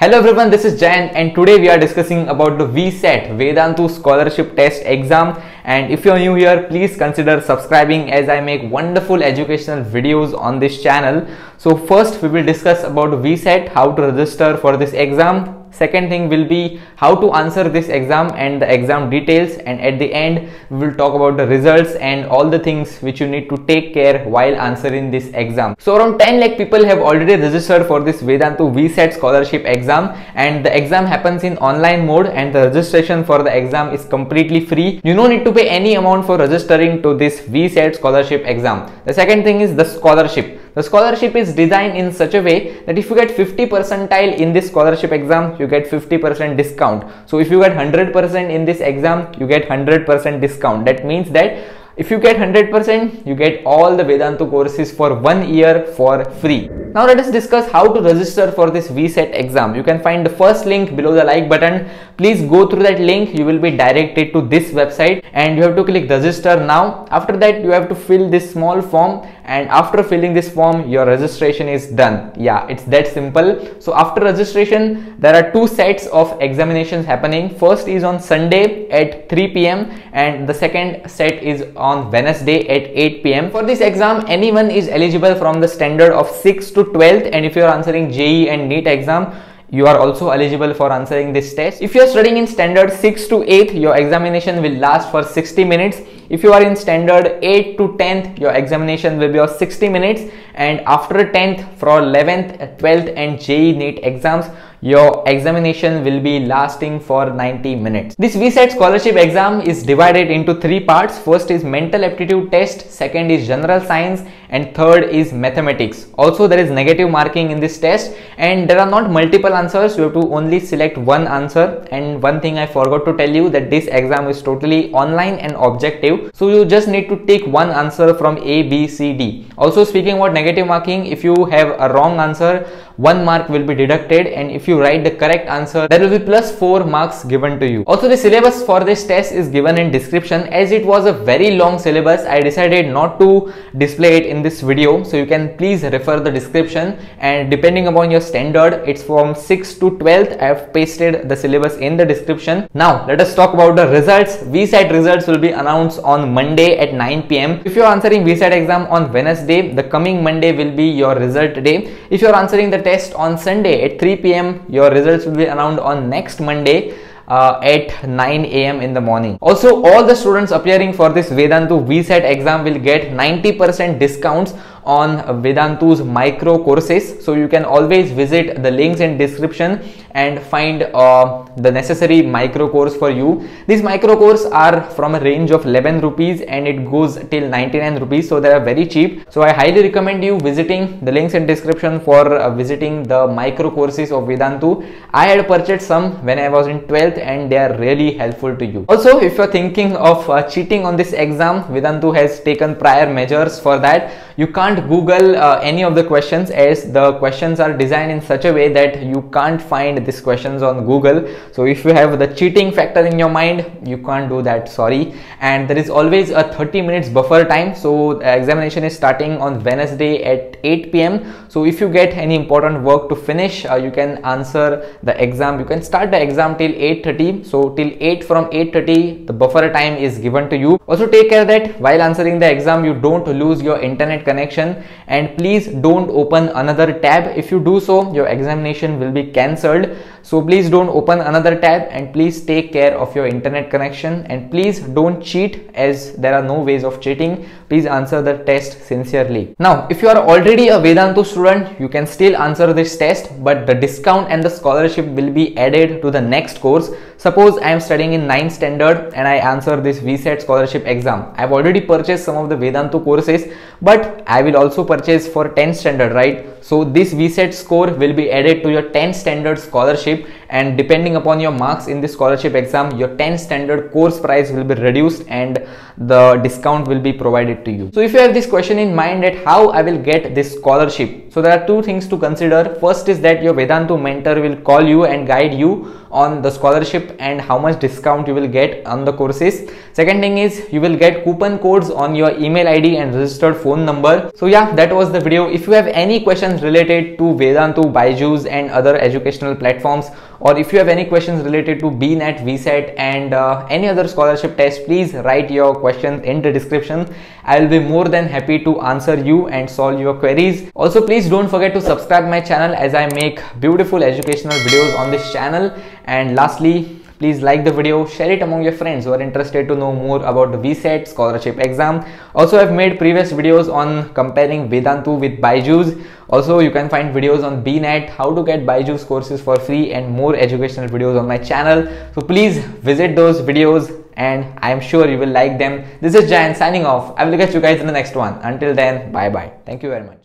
Hello everyone, this is Jayan and today we are discussing about the VSET Vedantu Scholarship Test Exam. And if you are new here, please consider subscribing as I make wonderful educational videos on this channel. So first we will discuss about VSET, how to register for this exam. Second thing will be how to answer this exam and the exam details, and at the end we will talk about the results and all the things which you need to take care while answering this exam. So around 10 lakh people have already registered for this Vedantu VSET scholarship exam, and the exam happens in online mode and the registration for the exam is completely free. You don't need to pay any amount for registering to this VSET scholarship exam. The second thing is the scholarship. The scholarship is designed in such a way that if you get 50 percentile in this scholarship exam, you get 50% discount. So if you get 100% in this exam, you get 100% discount. That means that if you get 100%, you get all the Vedantu courses for 1 year for free. Now let us discuss how to register for this VSET exam. You can find the first link below the like button. Please go through that link. You will be directed to this website and you have to click register now. After that, you have to fill this small form, and after filling this form, your registration is done. Yeah, it's that simple. So after registration, there are two sets of examinations happening. First is on Sunday at 3 p.m. and the second set is on Wednesday at 8 p.m. For this exam, anyone is eligible from the standard of 6th to 12th, and if you are answering JEE and NEET exam, you are also eligible for answering this test. If you are studying in standard 6 to 8th, your examination will last for 60 minutes. If you are in standard 8 to 10th, your examination will be of 60 minutes, and after 10th, for 11th, 12th and JEE NEET exams, your examination will be lasting for 90 minutes. This VSET scholarship exam is divided into three parts. First is mental aptitude test, second is general science, and third is mathematics. Also, there is negative marking in this test, and there are not multiple answers. You have to only select one answer. And one thing I forgot to tell you, that this exam is totally online and objective. So you just need to take one answer from A, B, C, D. Also, speaking about negative marking, if you have a wrong answer, 1 mark will be deducted, and if you write the correct answer, there will be +4 marks given to you. Also, the syllabus for this test is given in description. As it was a very long syllabus, I decided not to display it in this video, so you can please refer the description, and depending upon your standard, it's from 6th to 12th. I have pasted the syllabus in the description. Now let us talk about the results. VSET results will be announced on Monday at 9 p.m. If you are answering VSET exam on Wednesday, the coming Monday will be your result day. If you are answering the test on Sunday at 3 p.m, your results will be announced on next Monday at 9 a.m. in the morning. Also, all the students appearing for this Vedantu VSET exam will get 90% discounts on Vedantu's micro courses. So you can always visit the links in description and find the necessary micro course for you. These micro courses are from a range of 11 rupees and it goes till 99 rupees. So they are very cheap. So I highly recommend you visiting the links in description for visiting the micro courses of Vedantu. I had purchased some when I was in 12th and they are really helpful to you. Also, if you are thinking of cheating on this exam, Vedantu has taken prior measures for that. You can't Google any of the questions, as the questions are designed in such a way that you can't find these questions on Google. So if you have the cheating factor in your mind, you can't do that, sorry. And there is always a 30 minutes buffer time. So examination is starting on Wednesday at 8 p.m. So if you get any important work to finish, you can answer the exam. You can start the exam till 8:30. So till 8, from 8:30, the buffer time is given to you. Also take care that while answering the exam, you don't lose your internet connection, and please don't open another tab. If you do so, your examination will be cancelled. So please don't open another tab, and please take care of your internet connection, and please don't cheat, as there are no ways of cheating. Please answer the test sincerely. Now, if you are already a Vedantu student, you can still answer this test, but the discount and the scholarship will be added to the next course. Suppose I am studying in 9th standard and I answer this VSET scholarship exam. I have already purchased some of the Vedantu courses, but I will also purchase for 10th standard, right? So this VSET score will be added to your 10th standard scholarship, and depending upon your marks in this scholarship exam, your 10th standard course price will be reduced and the discount will be provided to you. So if you have this question in mind that how I will get this scholarship, so there are two things to consider. First is that your Vedantu mentor will call you and guide you on the scholarship scholarship and how much discount you will get on the courses. Second thing is you will get coupon codes on your email ID and registered phone number. So yeah, that was the video. If you have any questions related to Vedantu, Byju's and other educational platforms, or if you have any questions related to BNET, VSET and any other scholarship test, please write your questions in the description. I will be more than happy to answer you and solve your queries. Also, please don't forget to subscribe my channel as I make beautiful educational videos on this channel. And lastly, please like the video, share it among your friends who are interested to know more about the VSET scholarship exam. Also, I've made previous videos on comparing Vedantu with Byju's. Also, you can find videos on BNET, how to get Byju's courses for free and more educational videos on my channel. So please visit those videos and I'm sure you will like them. This is Jayan signing off. I will catch you guys in the next one. Until then, bye bye. Thank you very much.